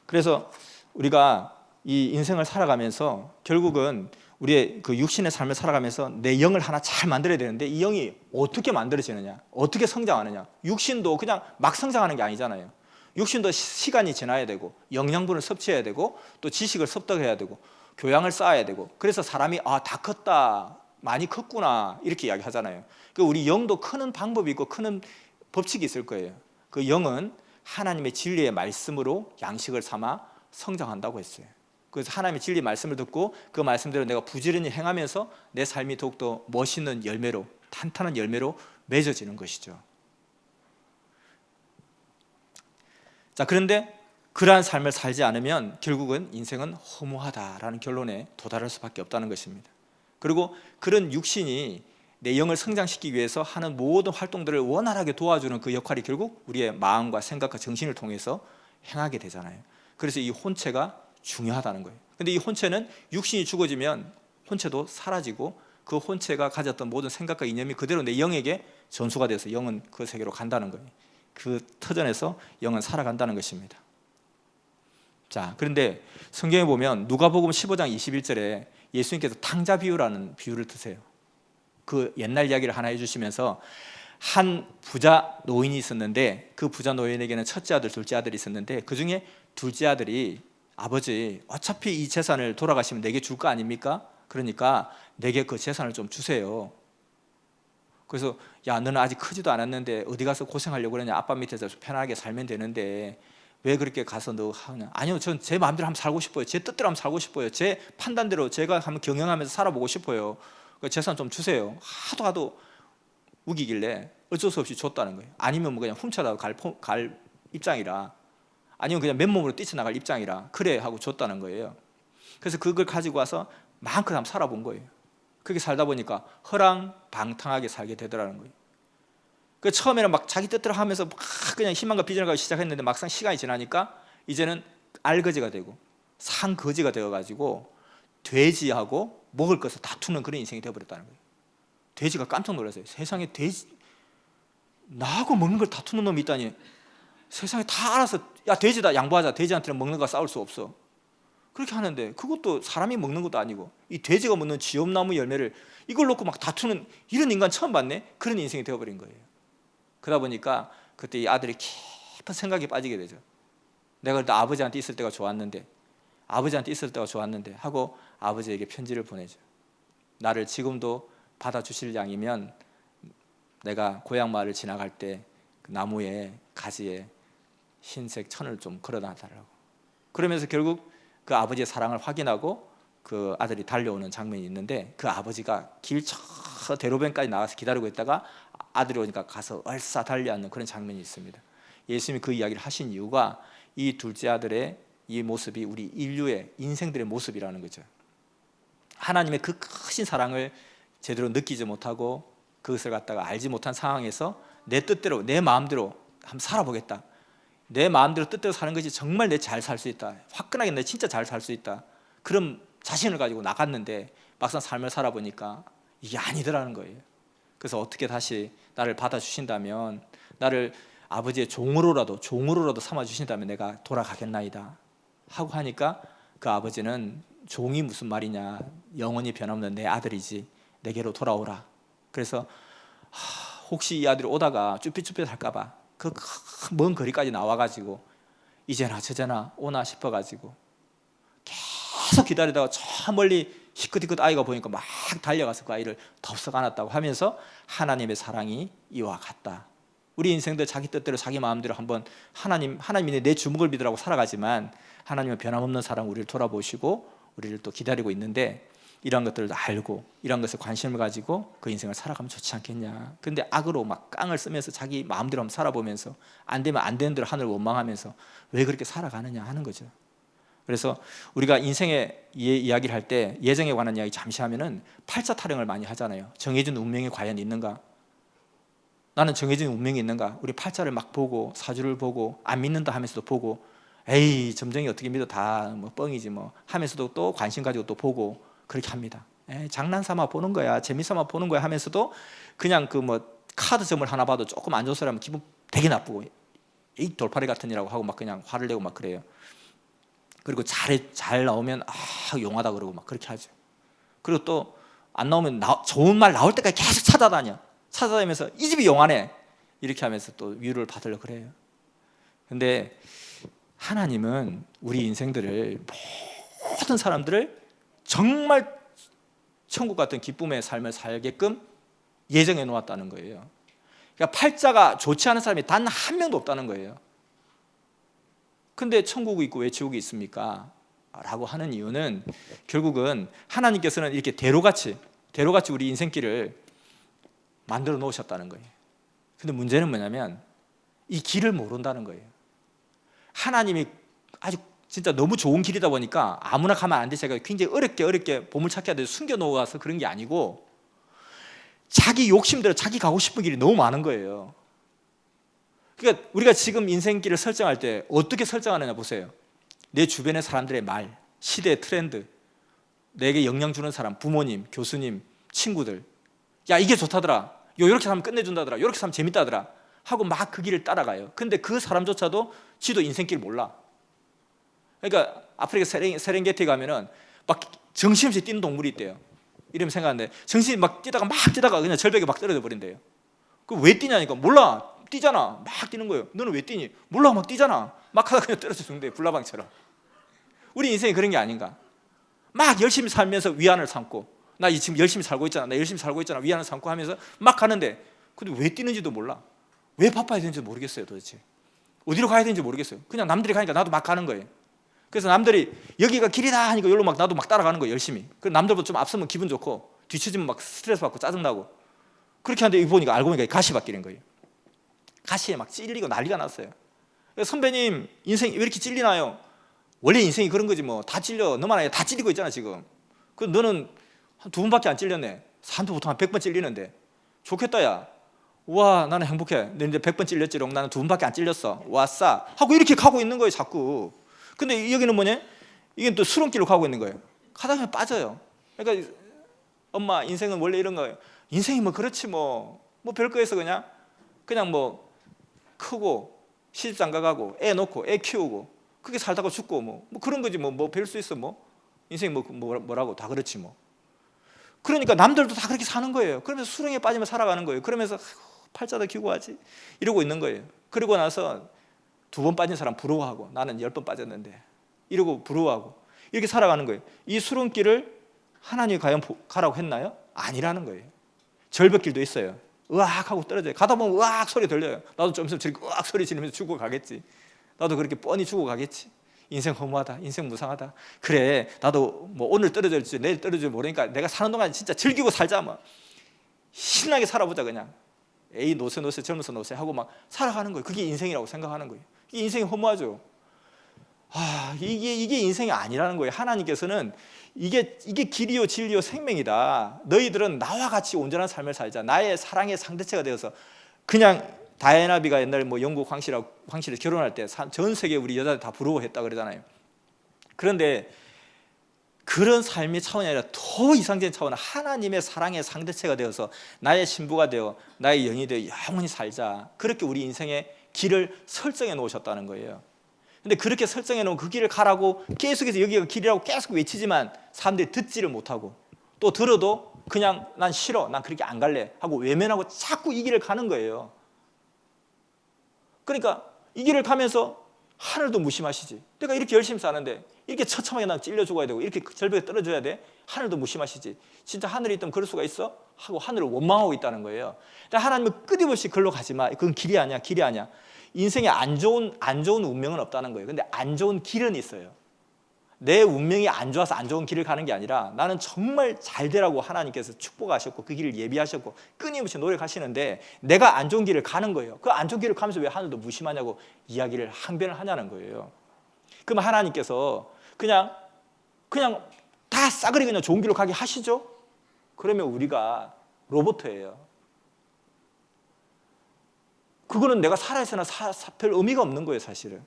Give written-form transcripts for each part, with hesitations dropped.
그래서 우리가 이 인생을 살아가면서 결국은 우리의 그 육신의 삶을 살아가면서 내 영을 하나 잘 만들어야 되는데, 이 영이 어떻게 만들어지느냐, 어떻게 성장하느냐. 육신도 그냥 막 성장하는 게 아니잖아요. 육신도 시간이 지나야 되고, 영양분을 섭취해야 되고, 또 지식을 습득해야 되고, 교양을 쌓아야 되고. 그래서 사람이 다 컸다, 많이 컸구나, 이렇게 이야기하잖아요. 그 우리 영도 크는 방법이 있고 크는 법칙이 있을 거예요. 그 영은 하나님의 진리의 말씀으로 양식을 삼아 성장한다고 했어요. 그래서 하나님의 진리 말씀을 듣고 그 말씀대로 내가 부지런히 행하면서 내 삶이 더욱더 멋있는 열매로, 탄탄한 열매로 맺어지는 것이죠. 자, 그런데 그러한 삶을 살지 않으면 결국은 인생은 허무하다라는 결론에 도달할 수밖에 없다는 것입니다. 그리고 그런 육신이 내 영을 성장시키기 위해서 하는 모든 활동들을 원활하게 도와주는 그 역할이 결국 우리의 마음과 생각과 정신을 통해서 행하게 되잖아요. 그래서 이 혼체가 중요하다는 거예요. 근데 이 혼체는 육신이 죽어지면 혼체도 사라지고, 그 혼체가 가졌던 모든 생각과 이념이 그대로 내 영에게 전수가 돼서 영은 그 세계로 간다는 거예요. 그 터전에서 영은 살아간다는 것입니다. 자, 그런데 성경에 보면 누가복음 15장 21절에 예수님께서 탕자 비유라는 비유를 드세요. 그 옛날 이야기를 하나 해주시면서, 한 부자 노인이 있었는데 그 부자 노인에게는 첫째 아들, 둘째 아들이 있었는데 그 중에 둘째 아들이, 아버지, 어차피 이 재산을 돌아가시면 내게 줄 거 아닙니까? 그러니까 내게 그 재산을 좀 주세요. 그래서, 야, 너는 아직 크지도 않았는데 어디 가서 고생하려고 그러냐, 아빠 밑에서 편하게 살면 되는데 왜 그렇게 가서 너 하냐. 아니요, 전 제 마음대로 한번 살고 싶어요. 제 뜻대로 한번 살고 싶어요. 제 판단대로 제가 한번 경영하면서 살아보고 싶어요. 재산 좀 주세요. 하도 우기길래 어쩔 수 없이 줬다는 거예요. 아니면 뭐 그냥 훔쳐라도 갈 입장이라, 아니면 그냥 맨몸으로 뛰쳐나갈 입장이라 그래 하고 줬다는 거예요. 그래서 그걸 가지고 와서 마음껏 한번 살아본 거예요. 그렇게 살다 보니까 허랑방탕하게 살게 되더라는 거예요. 그 처음에는 막 자기 뜻대로 하면서 막 그냥 희망과 비전을 가지고 시작했는데, 막상 시간이 지나니까 이제는 알거지가 되고 상거지가 되어가지고 돼지하고 먹을 것을 다투는 그런 인생이 되어버렸다는 거예요. 돼지가 깜짝 놀랐어요. 세상에 돼지, 나하고 먹는 걸 다투는 놈이 있다니. 세상에 다 알아서, 야, 돼지다, 양보하자. 돼지한테는 먹는 거 싸울 수 없어. 그렇게 하는데 그것도 사람이 먹는 것도 아니고 이 돼지가 먹는 지엄나무 열매를 이걸 놓고 막 다투는 이런 인간 처음 봤네. 그런 인생이 되어버린 거예요. 그러다 보니까 그때 이 아들이 깊은 생각에 빠지게 되죠. 내가 그때 아버지한테 있을 때가 좋았는데 하고 아버지에게 편지를 보내죠. 나를 지금도 받아주실 양이면 내가 고향 마을을 지나갈 때 그 나무에 가지에 흰색 천을 좀 걸어놔달라고. 그러면서 결국 그 아버지의 사랑을 확인하고 그 아들이 달려오는 장면이 있는데, 그 아버지가 길 저 대로변까지 나가서 기다리고 있다가 아들이 오니까 가서 얼싸 달려앉는 그런 장면이 있습니다. 예수님이 그 이야기를 하신 이유가 이 둘째 아들의 이 모습이 우리 인류의 인생들의 모습이라는 거죠. 하나님의 그 크신 사랑을 제대로 느끼지 못하고 그것을 갖다가 알지 못한 상황에서 내 뜻대로, 내 마음대로 한번 살아보겠다. 내 마음대로 뜻대로 사는 것이 정말 내 잘 살 수 있다. 화끈하게 내 진짜 잘 살 수 있다. 그런 자신을 가지고 나갔는데 막상 삶을 살아보니까 이게 아니더라는 거예요. 그래서 어떻게 다시 나를 받아주신다면, 나를 아버지의 종으로라도 삼아주신다면 내가 돌아가겠나이다 하고 하니까, 그 아버지는 종이 무슨 말이냐, 영원히 변함없는 내 아들이지, 내게로 돌아오라. 그래서 혹시 이 아들이 오다가 쭈삣쭈삣 할까봐 그 먼 거리까지 나와가지고 이제나 저제나 오나 싶어가지고 계속 기다리다가 저 멀리 희끗희끗 아이가 보니까 막 달려가서 그 아이를 덥석 안았다고 하면서 하나님의 사랑이 이와 같다. 우리 인생들 자기 뜻대로 자기 마음대로 한번 하나님이 내 주먹을 믿으라고 살아가지만 하나님은 변함없는 사랑 우리를 돌아보시고 우리를 또 기다리고 있는데, 이런 것들을 알고 이런 것에 관심을 가지고 그 인생을 살아가면 좋지 않겠냐. 근데 악으로 막 깡을 쓰면서 자기 마음대로 한번 살아보면서 안 되면 안 되는 대로 하늘을 원망하면서 왜 그렇게 살아가느냐 하는 거죠. 그래서 우리가 인생의 이야기를 할 때 예정에 관한 이야기 잠시 하면은 팔자 타령을 많이 하잖아요. 정해진 운명이 과연 있는가? 나는 정해진 운명이 있는가? 우리 팔자를 막 보고 사주를 보고 안 믿는다 하면서도 보고, 에이 점쟁이 어떻게 믿어, 다 뭐 뻥이지 뭐 하면서도 또 관심 가지고 또 보고 그렇게 합니다. 장난삼아 보는 거야, 재미삼아 보는 거야 하면서도 그냥 그 뭐 카드점을 하나 봐도 조금 안 좋은 소리 하면 기분 되게 나쁘고, 이 돌팔이 같은 이라고 하고 막 그냥 화를 내고 막 그래요. 그리고 잘 나오면 용하다 그러고 막 그렇게 하죠. 그리고 또 안 나오면 좋은 말 나올 때까지 계속 찾아다니면서 이 집이 용하네 이렇게 하면서 또 위로를 받으려고 그래요. 근데 하나님은 우리 인생들을, 모든 사람들을 정말 천국 같은 기쁨의 삶을 살게끔 예정해 놓았다는 거예요. 그러니까 팔자가 좋지 않은 사람이 단 한 명도 없다는 거예요. 근데 천국이 있고 왜 지옥이 있습니까? 라고 하는 이유는 결국은 하나님께서는 이렇게 대로같이 우리 인생길을 만들어 놓으셨다는 거예요. 근데 문제는 뭐냐면 이 길을 모른다는 거예요. 하나님이 아주 진짜 너무 좋은 길이다 보니까 아무나 가면 안 돼. 제가 굉장히 어렵게 보물찾기 하듯이 숨겨놓아서 그런 게 아니고, 자기 욕심대로 자기 가고 싶은 길이 너무 많은 거예요. 그러니까 우리가 지금 인생길을 설정할 때 어떻게 설정하느냐 보세요. 내 주변의 사람들의 말, 시대의 트렌드, 내게 영향 주는 사람, 부모님, 교수님, 친구들, 야 이게 좋다더라, 이렇게 하면 끝내준다더라, 이렇게 하면 재밌다더라 하고 막 그 길을 따라가요. 근데 그 사람조차도 지도 인생길 몰라. 그러니까 아프리카 세렝게티 가면은 막 정신없이 뛰는 동물이 있대요. 이러면 생각하는데 정신이 막 뛰다가 그냥 절벽에 막 떨어져 버린대요. 그 왜 뛰냐니까, 몰라, 뛰잖아. 막 뛰는 거예요. 너는 왜 뛰니? 몰라, 막 뛰잖아. 막 하다가 그냥 떨어져 죽는데, 불나방처럼. 우리 인생이 그런 게 아닌가? 막 열심히 살면서 위안을 삼고, 나 지금 열심히 살고 있잖아, 위안을 삼고 하면서 막 가는데, 근데 왜 뛰는지도 몰라. 왜 바빠야 되는지도 모르겠어요. 도대체 어디로 가야 되는지 모르겠어요. 그냥 남들이 가니까 나도 막 가는 거예요. 그래서 남들이 여기가 길이다 하니까 여기로 막 나도 막 따라가는 거예요. 열심히. 그래서 남들보다 좀 앞서면 기분 좋고, 뒤처지면 막 스트레스 받고 짜증나고, 그렇게 하는데 알고 보니까 가시밭길인 거예요. 가시에 막 찔리고 난리가 났어요. 선배님 인생 왜 이렇게 찔리나요? 원래 인생이 그런 거지 뭐. 다 찔려. 너만 아니라 다 찔리고 있잖아 지금. 그 너는 한 2번밖에 안 찔렸네. 사람도 보통 한 100번 찔리는데. 좋겠다 야. 와 나는 행복해. 너 이제 100번 찔렸지롱. 나는 2번밖에 안 찔렸어. 와싸 하고 이렇게 가고 있는 거예요 자꾸. 근데 여기는 뭐냐? 이게 또 수렁길로 가고 있는 거예요. 가다 보면 빠져요. 그러니까 엄마 인생은 원래 이런 거예요. 인생이 뭐 그렇지 뭐 별거에서 그냥 뭐 크고 시집 장가 가고 애 놓고 애 키우고 그렇게 살다가 죽고 뭐 그런 거지 뭐 별 수 있어 뭐. 인생이 뭐라고 다 그렇지 뭐. 그러니까 남들도 다 그렇게 사는 거예요. 그러면서 수렁에 빠지면 살아가는 거예요. 그러면서 팔자도 기고 하지 이러고 있는 거예요. 그리고 나서 2번 빠진 사람 부러워하고, 나는 10번 빠졌는데 이러고 부러워하고 이렇게 살아가는 거예요. 이 수렁길을 하나님이 과연 가라고 했나요? 아니라는 거예요. 절벽길도 있어요. 으악 하고 떨어져요. 가다 보면 으악 소리 들려요. 나도 좀 있으면 저렇게 으악 소리 지르면서 죽어가겠지. 나도 그렇게 뻔히 죽어가겠지. 인생 허무하다, 인생 무상하다. 그래 나도 뭐 오늘 떨어질지 내일 떨어질지 모르니까 내가 사는 동안 진짜 즐기고 살자, 뭐 신나게 살아보자. 그냥 에이 노세 젊어서 노세 하고 막 살아가는 거예요. 그게 인생이라고 생각하는 거예요. 이게 인생이 허무하죠. 이게 인생이 아니라는 거예요. 하나님께서는 이게 길이요 진리요 생명이다. 너희들은 나와 같이 온전한 삶을 살자. 나의 사랑의 상대체가 되어서. 그냥 다이애나비가 옛날 뭐 영국 황실을 결혼할 때 전 세계 우리 여자들 다 부러워했다 그러잖아요. 그런데 그런 삶의 차원이 아니라 더 이상적인 차원은 하나님의 사랑의 상대체가 되어서 나의 신부가 되어 나의 영이 되어 영원히 살자. 그렇게 우리 인생의 길을 설정해 놓으셨다는 거예요. 근데 그렇게 설정해 놓은 그 길을 가라고 계속해서 여기가 길이라고 계속 외치지만 사람들이 듣지를 못하고, 또 들어도 그냥 난 싫어, 난 그렇게 안 갈래 하고 외면하고 자꾸 이 길을 가는 거예요. 그러니까 이 길을 가면서 하늘도 무심하시지. 내가 이렇게 열심히 사는데 이렇게 처참하게 난 찔려 죽어야 되고 이렇게 절벽에 떨어져야 돼? 하늘도 무심하시지. 진짜 하늘에 있다면 그럴 수가 있어? 하고 하늘을 원망하고 있다는 거예요. 하나님은 끊임없이 글로 가지 마. 그건 길이 아니야. 인생에 안 좋은 운명은 없다는 거예요. 근데 안 좋은 길은 있어요. 내 운명이 안 좋아서 안 좋은 길을 가는 게 아니라 나는 정말 잘 되라고 하나님께서 축복하셨고 그 길을 예비하셨고 끊임없이 노력하시는데 내가 안 좋은 길을 가는 거예요. 그 안 좋은 길을 가면서 왜 하늘도 무심하냐고 이야기를 항변을 하냐는 거예요. 그럼 하나님께서 그냥 다 싸그리 그냥 좋은 길로 가게 하시죠? 그러면 우리가 로봇이에요. 그거는 내가 살아있으나 별 의미가 없는 거예요. 사실은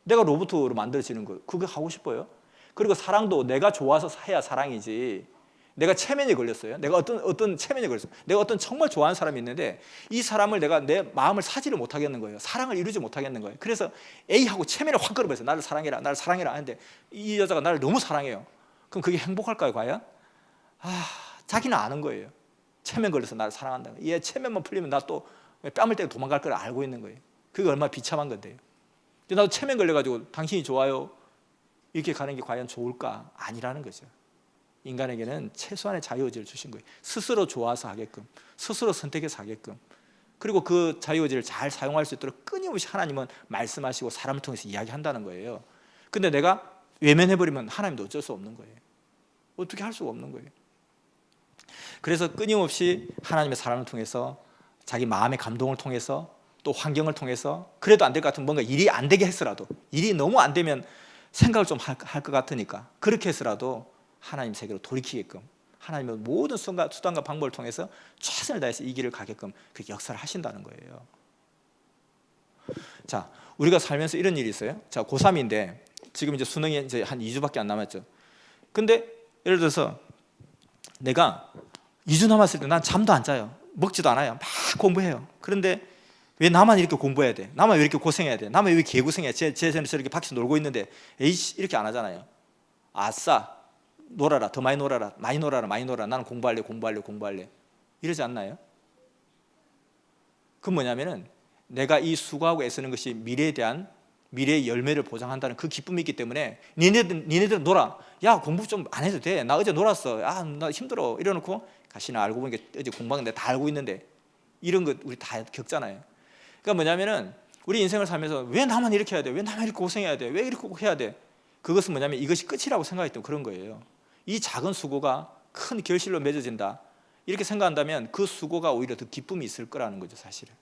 내가 로봇으로 만들어지는 거 그게 하고 싶어요? 그리고 사랑도 내가 좋아서 해야 사랑이지, 내가 체면에 걸렸어요. 내가 어떤 체면에 걸렸어요. 내가 어떤 정말 좋아하는 사람이 있는데 이 사람을 내가 내 마음을 사지를 못하겠는 거예요. 사랑을 이루지 못하겠는 거예요. 그래서 A하고 체면을 확 걸어버렸어요. 나를 사랑해라, 나를 사랑해라 하는데 이 여자가 나를 너무 사랑해요. 그럼 그게 행복할까요, 과연? 자기는 아는 거예요. 체면 걸려서 나를 사랑한다. 얘 체면만 풀리면 나 또 뺨을 때려 도망갈 걸 알고 있는 거예요. 그게 얼마나 비참한 건데요. 나도 체면 걸려가지고 당신이 좋아요 이렇게 가는 게 과연 좋을까? 아니라는 거죠. 인간에게는 최소한의 자유의지를 주신 거예요. 스스로 좋아서 하게끔, 스스로 선택해서 하게끔. 그리고 그 자유의지를 잘 사용할 수 있도록 끊임없이 하나님은 말씀하시고 사람을 통해서 이야기한다는 거예요. 근데 내가 외면해버리면 하나님도 어쩔 수 없는 거예요. 어떻게 할 수가 없는 거예요. 그래서 끊임없이 하나님의 사람을 통해서 자기 마음의 감동을 통해서 또 환경을 통해서 그래도 안 될 것 같으면 뭔가 일이 안 되게 했으라도 일이 너무 안 되면 생각을 좀 할 것 같으니까 그렇게 해서라도 하나님 세계로 돌이키게끔 하나님의 모든 수단과 방법을 통해서 최선을 다해서 이 길을 가게끔 그 역사를 하신다는 거예요. 자, 우리가 살면서 이런 일이 있어요. 자, 고3인데 지금 이제 수능이 이제 한 2주밖에 안 남았죠. 근데 예를 들어서 내가 2주 남았을 때 난 잠도 안 자요. 먹지도 않아요. 막 공부해요. 그런데 왜 나만 이렇게 공부해야 돼? 나만 왜 이렇게 고생해야 돼? 나만 왜 개고생해야 돼? 쟤는 저렇게 밖에서 놀고 있는데 에이씨 이렇게 안 하잖아요. 아싸 놀아라, 더 많이 놀아라, 많이 놀아라, 많이 놀아라. 나는 공부할래 이러지 않나요? 그건 뭐냐면은 내가 이 수고하고 애쓰는 것이 미래의 열매를 보장한다는 그 기쁨이 있기 때문에 니네들 놀아. 야 공부 좀 안 해도 돼. 나 어제 놀았어. 나 힘들어. 이러놓고 가시나 알고 보니까 어제 공부한 데 다 알고 있는데 이런 것 우리 다 겪잖아요. 그러니까 뭐냐면은 우리 인생을 살면서 왜 나만 이렇게 해야 돼? 왜 나만 이렇게 고생해야 돼? 왜 이렇게 꼭 해야 돼? 그것은 뭐냐면 이것이 끝이라고 생각했기 때문에 그런 거예요. 이 작은 수고가 큰 결실로 맺어진다 이렇게 생각한다면 그 수고가 오히려 더 기쁨이 있을 거라는 거죠, 사실은.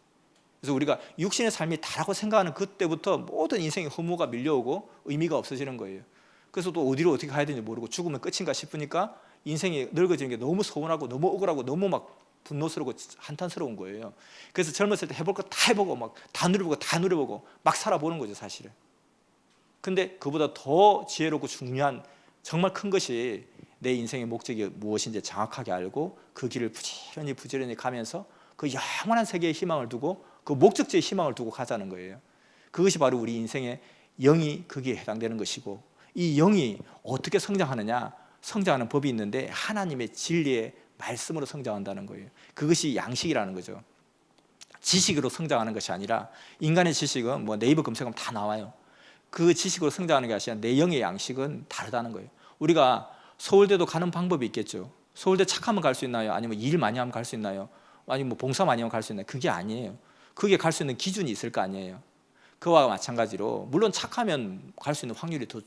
그래서 우리가 육신의 삶이 다라고 생각하는 그때부터 모든 인생의 허무가 밀려오고 의미가 없어지는 거예요. 그래서 또 어디로 어떻게 가야 되는지 모르고 죽으면 끝인가 싶으니까 인생이 늙어지는 게 너무 서운하고 너무 억울하고 너무 막 분노스럽고 한탄스러운 거예요. 그래서 젊었을 때 해볼 거 다 해보고 막 다 누려보고 막 살아보는 거죠, 사실은. 근데 그보다 더 지혜롭고 중요한 정말 큰 것이 내 인생의 목적이 무엇인지 정확하게 알고 그 길을 부지런히 가면서 그 영원한 세계에 희망을 두고 그 목적지에 희망을 두고 가자는 거예요. 그것이 바로 우리 인생의 영이 거기에 해당되는 것이고 이 영이 어떻게 성장하느냐 성장하는 법이 있는데 하나님의 진리의 말씀으로 성장한다는 거예요. 그것이 양식이라는 거죠. 지식으로 성장하는 것이 아니라 인간의 지식은 뭐 네이버 검색하면 다 나와요. 그 지식으로 성장하는 게 아니라 내 영의 양식은 다르다는 거예요. 우리가 서울대도 가는 방법이 있겠죠. 서울대 착하면 갈 수 있나요? 아니면 일 많이 하면 갈 수 있나요? 아니면 뭐 봉사 많이 하면 갈 수 있나요? 그게 아니에요. 그게 갈 수 있는 기준이 있을 거 아니에요. 그와 마찬가지로 물론 착하면 갈 수 있는 확률이 더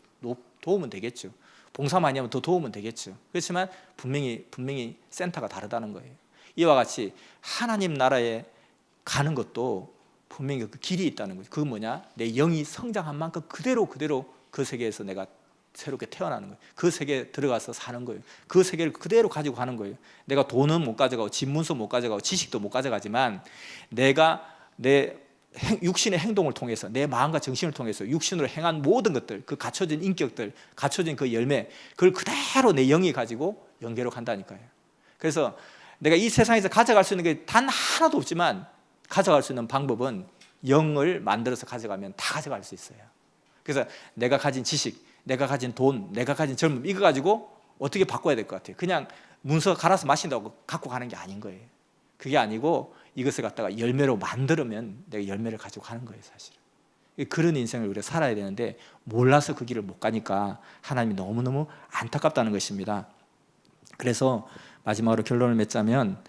도우면 되겠죠. 봉사 많이 하면 더 도우면 되겠죠. 그렇지만 분명히 센터가 다르다는 거예요. 이와 같이 하나님 나라에 가는 것도 분명히 그 길이 있다는 거죠. 그건 뭐냐? 내 영이 성장한 만큼 그대로 그 세계에서 내가 새롭게 태어나는 거예요. 그 세계에 들어가서 사는 거예요. 그 세계를 그대로 가지고 가는 거예요. 내가 돈은 못 가져가고 집문서 못 가져가고 지식도 못 가져가지만 내가 내 육신의 행동을 통해서 내 마음과 정신을 통해서 육신으로 행한 모든 것들 그 갖춰진 인격들 갖춰진 그 열매 그걸 그대로 내 영이 가지고 연계로 간다니까요. 그래서 내가 이 세상에서 가져갈 수 있는 게 단 하나도 없지만 가져갈 수 있는 방법은 영을 만들어서 가져가면 다 가져갈 수 있어요. 그래서 내가 가진 지식 내가 가진 돈 내가 가진 젊음 이거 가지고 어떻게 바꿔야 될 것 같아요. 그냥 문서 갈아서 마신다고 갖고 가는 게 아닌 거예요. 그게 아니고 이것을 갖다가 열매로 만들면 내가 열매를 가지고 가는 거예요, 사실은. 그런 인생을 우리가 살아야 되는데 몰라서 그 길을 못 가니까 하나님이 너무너무 안타깝다는 것입니다. 그래서 마지막으로 결론을 맺자면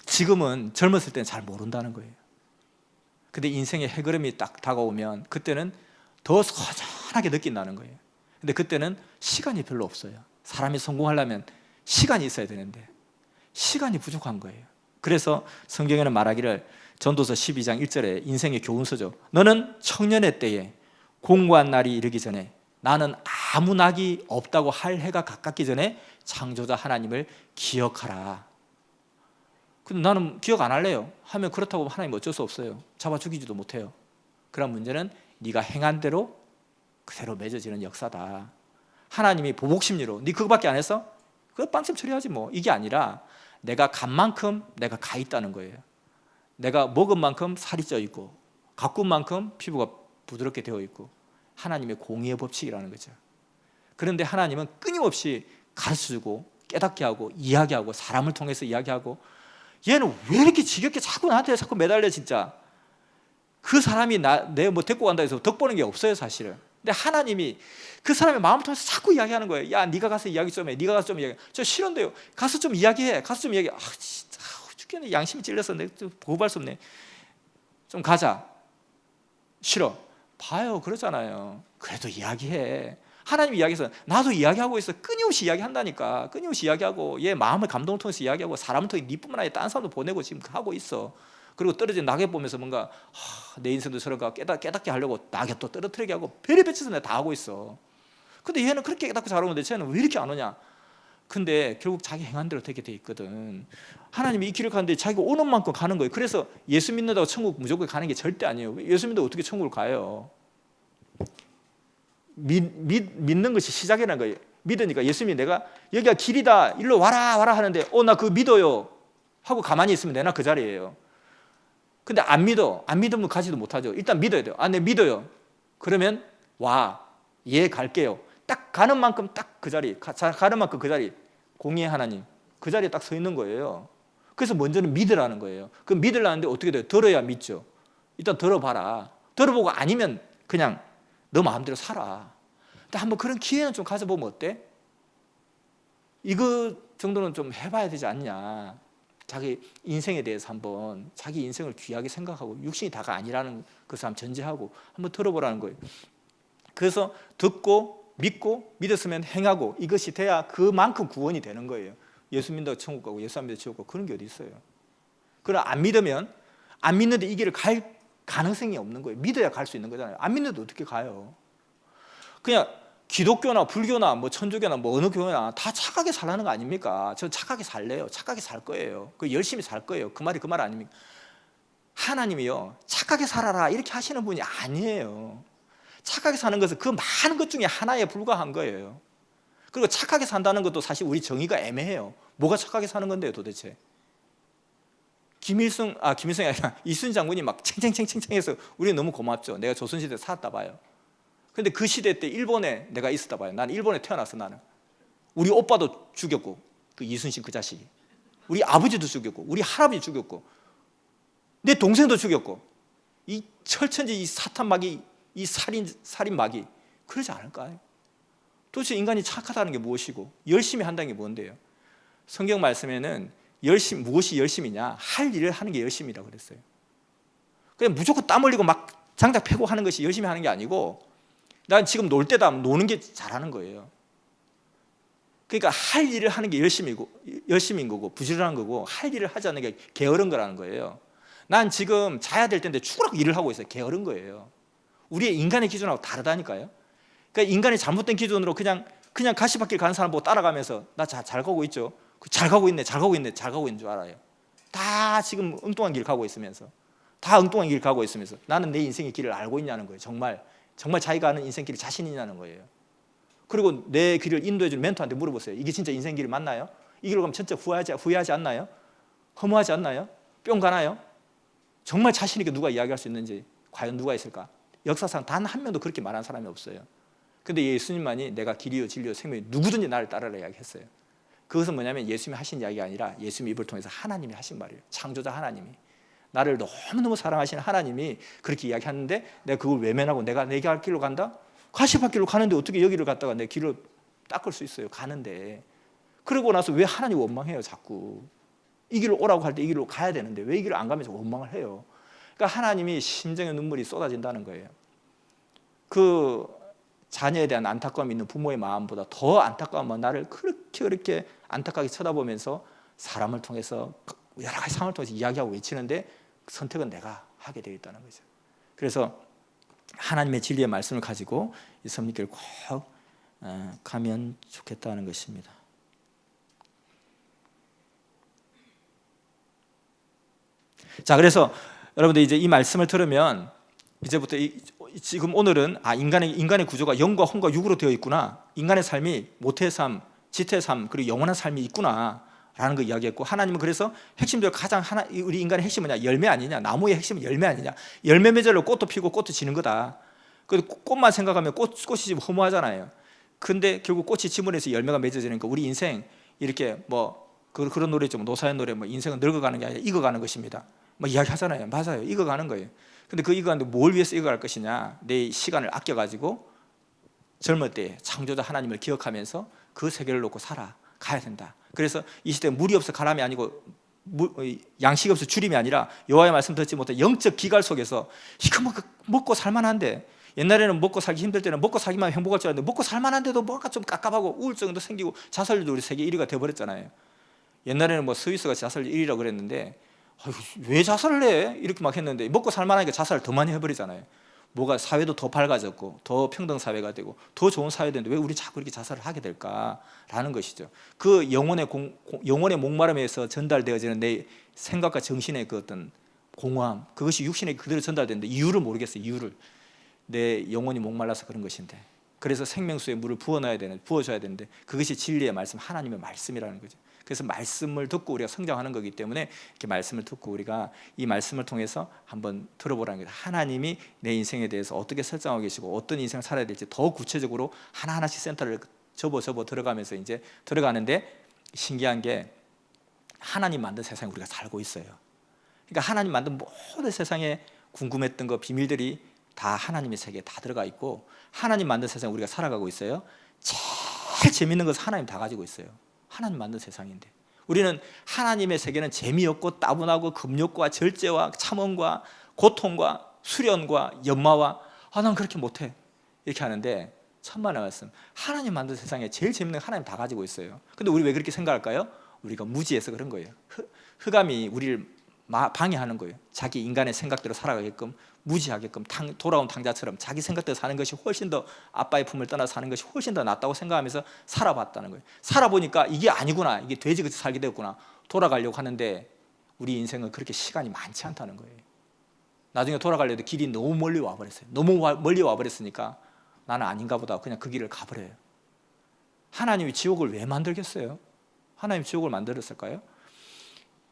지금은 젊었을 때는 잘 모른다는 거예요. 근데 인생의 해걸음이 딱 다가오면 그때는 더 소전하게 느낀다는 거예요. 근데 그때는 시간이 별로 없어요. 사람이 성공하려면 시간이 있어야 되는데 시간이 부족한 거예요. 그래서 성경에는 말하기를 전도서 12장 1절에 인생의 교훈서죠. 너는 청년의 때에 공고한 날이 이르기 전에 나는 아무 낙이 없다고 할 해가 가깝기 전에 창조자 하나님을 기억하라. 근데 나는 기억 안 할래요. 하면 그렇다고 하나님 어쩔 수 없어요. 잡아 죽이지도 못해요. 그런 문제는 네가 행한 대로 그대로 맺어지는 역사다. 하나님이 보복심리로 네 그거밖에 안 했어? 그거 빵점 처리하지 뭐. 이게 아니라 내가 간 만큼 내가 가 있다는 거예요. 내가 먹은 만큼 살이 쪄 있고 가꾼 만큼 피부가 부드럽게 되어 있고 하나님의 공의의 법칙이라는 거죠. 그런데 하나님은 끊임없이 가르쳐주고 깨닫게 하고 이야기하고 사람을 통해서 이야기하고 얘는 왜 이렇게 지겹게 자꾸 나한테 자꾸 매달려 진짜. 그 사람이 내 뭐 데리고 간다 해서 덕 보는 게 없어요 사실은. 근데 하나님이 그 사람의 마음을 통해서 자꾸 이야기하는 거예요. 야 네가 가서 이야기 좀 해. 네가 가서 좀 이야기해. 저 싫은데요. 가서 좀 이야기해. 가서 좀 이야기해. 아 진짜 죽겠네. 양심이 찔려서 내가 보호할 수 없네. 좀 가자. 싫어. 봐요. 그러잖아요. 그래도 이야기해. 하나님 이야기해서 나도 이야기하고 있어. 끊임없이 이야기한다니까. 끊임없이 이야기하고 얘 마음의 감동을 통해서 이야기하고 사람을 통해 니뿐만 아니라 다른 사람도 보내고 지금 하고 있어. 그리고 떨어진 낙엽 보면서 뭔가 내 인생도 저런가 깨닫게 하려고 낙엽도 떨어뜨리게 하고 별의별 짓을 내가 다 하고 있어. 근데 얘는 그렇게 깨닫고 잘하는데 쟤는 왜 이렇게 안 오냐. 근데 결국 자기 행한 대로 되게 돼 있거든. 하나님이 이 길을 가는데 자기가 오는 만큼 가는 거예요. 그래서 예수 믿는다고 천국 무조건 가는 게 절대 아니에요. 예수 믿는다고 어떻게 천국을 가요? 믿는 것이 시작이라는 거예요. 믿으니까 예수님이 내가 여기가 길이다 일로 와라 하는데 나 그거 믿어요 하고 가만히 있으면 되나 그 자리예요. 근데 안 믿으면 가지도 못하죠. 일단 믿어야 돼요. 네 믿어요. 그러면 얘 갈게요. 딱 가는 만큼 딱 그 자리 가는 만큼 그 자리 공의의 하나님 그 자리에 딱 서 있는 거예요. 그래서 먼저는 믿으라는 거예요. 그럼 믿으려는데 어떻게 돼요? 들어야 믿죠. 일단 들어봐라. 들어보고 아니면 그냥 너 마음대로 살아. 근데 한번 그런 기회는 좀 가져보면 어때? 이거 정도는 좀 해봐야 되지 않냐. 자기 인생에 대해서 한번 자기 인생을 귀하게 생각하고 육신이 다가 아니라는 것을 한번 전제하고 한번 들어보라는 거예요. 그래서 듣고 믿고 믿었으면 행하고 이것이 돼야 그만큼 구원이 되는 거예요. 예수 믿는다고 천국 가고 예수 안 믿는다고 지옥 가고 그런 게 어디 있어요. 그러나 안 믿으면 안 믿는데 이 길을 갈 가능성이 없는 거예요. 믿어야 갈 수 있는 거잖아요. 안 믿는데 어떻게 가요? 그냥 기독교나 불교나 뭐 천주교나 뭐 어느 교회나 다 착하게 살라는 거 아닙니까? 저 착하게 살래요. 착하게 살 거예요. 그 열심히 살 거예요. 그 말이 그 말 아닙니까? 하나님이요 착하게 살아라 이렇게 하시는 분이 아니에요. 착하게 사는 것은 그 많은 것 중에 하나에 불과한 거예요. 그리고 착하게 산다는 것도 사실 우리 정의가 애매해요. 뭐가 착하게 사는 건데요 도대체? 김일성이 아니라 이순신 장군이 막 챙챙챙챙해서 우리 너무 고맙죠. 내가 조선시대에 살았다 봐요. 근데 그 시대 때 일본에 내가 있었다 봐요. 나는 일본에 태어났어. 나는 우리 오빠도 죽였고 그 이순신 그 자식이 우리 아버지도 죽였고 우리 할아버지 죽였고 내 동생도 죽였고 이 철천지 이 사탄마귀 이 살인마귀 그러지 않을까요? 도대체 인간이 착하다는 게 무엇이고 열심히 한다는 게 뭔데요? 성경 말씀에는 무엇이 열심이냐? 할 일을 하는 게 열심이라고 그랬어요. 그냥 무조건 땀 흘리고 막 장작 패고 하는 것이 열심히 하는 게 아니고 난 지금 놀 때다 노는 게 잘하는 거예요. 그러니까 할 일을 하는 게 열심인 거고 부지런한 거고 할 일을 하지 않는 게 게으른 거라는 거예요. 난 지금 자야 될 텐데 죽으라고 일을 하고 있어요. 게으른 거예요. 우리의 인간의 기준하고 다르다니까요. 그러니까 인간의 잘못된 기준으로 그냥 가시밭길 가는 사람 보고 따라가면서 나 잘 가고 있죠. 잘 가고 있는 줄 알아요. 다 지금 엉뚱한 길 가고 있으면서 나는 내 인생의 길을 알고 있냐는 거예요. 정말 자기가 아는 인생길이 자신 있냐는 거예요. 그리고 내 길을 인도해주는 멘토한테 물어보세요. 이게 진짜 인생길이 맞나요? 이 길로 가면 진짜 후회하지 않나요? 허무하지 않나요? 뿅 가나요? 정말 자신 있게 누가 이야기할 수 있는지 과연 누가 있을까? 역사상 단 한 명도 그렇게 말한 사람이 없어요. 근데 예수님만이 내가 길이요 진리요 생명이 누구든지 나를 따르라 이야기했어요. 그것은 뭐냐면 예수님이 하신 이야기가 아니라 예수님 입을 통해서 하나님이 하신 말이에요. 창조자 하나님이 나를 너무너무 사랑하시는 하나님이 그렇게 이야기하는데 내가 그걸 외면하고 내가 내 갈 길로 간다? 가시밭길로 가는데 어떻게 여기를 갔다가 내 길을 닦을 수 있어요. 가는데 그러고 나서 왜 하나님 원망해요 자꾸. 이 길로 오라고 할 때 이 길로 가야 되는데 왜 이 길을 안 가면서 원망을 해요. 그러니까 하나님이 심정의 눈물이 쏟아진다는 거예요. 그 자녀에 대한 안타까움이 있는 부모의 마음보다 더 안타까운 나를 그렇게 안타깝게 쳐다보면서 사람을 통해서 여러 가지 상황을 통해서 이야기하고 외치는데 선택은 내가 하게 되어 있다는 거죠. 그래서 하나님의 진리의 말씀을 가지고 이 섭리길 꼭 가면 좋겠다는 것입니다. 자, 그래서 여러분들 이제 이 말씀을 들으면 이제부터 지금 오늘은 인간의 구조가 영과 혼과 육으로 되어 있구나. 인간의 삶이 모태의 삶, 지태의 삶, 그리고 영원한 삶이 있구나라는 거 이야기했고, 하나님은 그래서 핵심적으로 우리 인간의 핵심은 뭐냐? 열매 아니냐? 나무의 핵심은 열매 아니냐? 열매 맺으려고 꽃도 피고 꽃도 지는 거다. 그 꽃만 생각하면 꽃이 지금 허무하잖아요. 근데 결국 꽃이 지문에서 열매가 맺어지니까 우리 인생 이렇게 뭐 그런 노래 좀 노사연 노래 뭐 인생은 늙어가는 게 아니라 익어가는 것입니다. 뭐 이야기하잖아요. 맞아요. 익어가는 거예요. 근데 그 익어가는데 뭘 위해서 익어갈 것이냐? 내 시간을 아껴가지고 젊을 때 창조자 하나님을 기억하면서 그 세계를 놓고 살아가야 된다. 그래서 이 시대에 물이 없어 가람이 아니고 양식이 없어 주림이 아니라 여호와의 말씀 듣지 못해 영적 기갈 속에서 이거 먹고 살만한데, 옛날에는 먹고 살기 힘들 때는 먹고 살기만 행복할 줄 알았는데 먹고 살만한데도 뭔가 좀 깝깝하고 우울증도 생기고 자살률도 우리 세계 1위가 돼버렸잖아요. 옛날에는 뭐 스위스가 자살률 1위라고 그랬는데 왜 자살을 해? 이렇게 막 했는데 먹고 살만하니까 자살을 더 많이 해버리잖아요. 뭐가 사회도 더 밝아졌고 더 평등 사회가 되고 더 좋은 사회가 되는데 왜 우리 자꾸 이렇게 자살을 하게 될까라는 것이죠. 그 영혼의 목마름에서 전달되어지는 내 생각과 정신의 그 어떤 공허함, 그것이 육신에 그대로 전달되는데 이유를 모르겠어요. 이유를. 내 영혼이 목말라서 그런 것인데, 그래서 생명수의 물을 부어줘야 되는데 그것이 진리의 말씀, 하나님의 말씀이라는 거죠. 그래서 말씀을 듣고 우리가 성장하는 거기 때문에 이렇게 말씀을 듣고 우리가 이 말씀을 통해서 한번 들어보라는 거예요. 하나님이 내 인생에 대해서 어떻게 설정하고 계시고 어떤 인생을 살아야 될지 더 구체적으로 하나하나씩 센터를 접어 들어가면서 이제 들어가는데, 신기한 게 하나님 만든 세상에 우리가 살고 있어요. 그러니까 하나님 만든 모든 세상에 궁금했던 거, 비밀들이 다 하나님의 세계에 다 들어가 있고, 하나님 만든 세상에 우리가 살아가고 있어요. 제일 재밌는 것은 하나님 다 가지고 있어요. 하나님 만든 세상인데 우리는 하나님의 세계는 재미없고 따분하고 금욕과 절제와 참음과 고통과 수련과 연마와 난 그렇게 못해 이렇게 하는데, 천만의 말씀, 하나님 만든 세상에 제일 재밌는 거 하나님 다 가지고 있어요. 근데 우리 왜 그렇게 생각할까요? 우리가 무지해서 그런 거예요. 흑암이 우리를 방해하는 거예요. 자기 인간의 생각대로 살아가게끔, 무지하게끔, 돌아온 탕자처럼 자기 생각대로 사는 것이 훨씬 더, 아빠의 품을 떠나서 사는 것이 훨씬 더 낫다고 생각하면서 살아봤다는 거예요. 살아보니까 이게 아니구나, 이게 돼지같이 살게 되었구나, 돌아가려고 하는데 우리 인생은 그렇게 시간이 많지 않다는 거예요. 나중에 돌아가려도 길이 너무 멀리 와버렸어요. 너무 멀리 와버렸으니까 나는 아닌가 보다, 그냥 그 길을 가버려요. 하나님이 지옥을 왜 만들겠어요? 하나님이 지옥을 만들었을까요?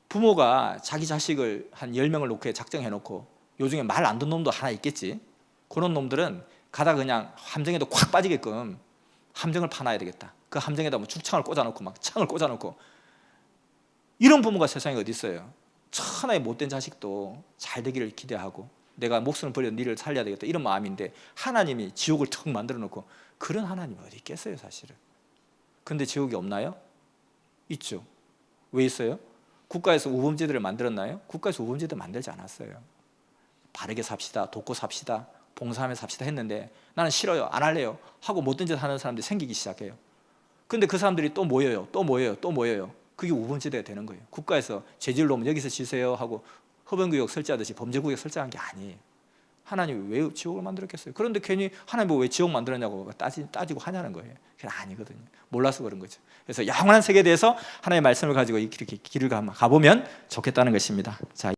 부모가 자기 자식을 한 10명을 놓고 작정해놓고, 요즘에 말 안 듣는 놈도 하나 있겠지. 그런 놈들은 가다가 그냥 함정에도 콱 빠지게끔 함정을 파놔야 되겠다. 그 함정에다 뭐 죽창을 꽂아놓고 막 창을 꽂아놓고, 이런 부모가 세상에 어디 있어요? 천하의 못된 자식도 잘 되기를 기대하고 내가 목숨을 버려 니를 살려야 되겠다 이런 마음인데, 하나님이 지옥을 턱 만들어 놓고, 그런 하나님이 어디 있겠어요 사실은. 근데 지옥이 없나요? 있죠. 왜 있어요? 국가에서 우범지들을 만들었나요? 국가에서 우범지들 만들지 않았어요. 바르게 삽시다, 돕고 삽시다, 봉사하며 삽시다 했는데 나는 싫어요, 안 할래요 하고 못된 짓 하는 사람들이 생기기 시작해요. 근데 그 사람들이 또 모여요. 그게 우범지대가 되는 거예요. 국가에서 죄질 놓으면 여기서 지세요 하고 흡연구역 설치하듯이 범죄구역 설치한 게 아니에요. 하나님이 왜 지옥을 만들었겠어요? 그런데 괜히 하나님이 왜 지옥 만들었냐고 따지고 하냐는 거예요. 그게 아니거든요. 몰라서 그런 거죠. 그래서 영원한 세계에 대해서 하나님의 말씀을 가지고 이렇게 길을 가보면 좋겠다는 것입니다. 자.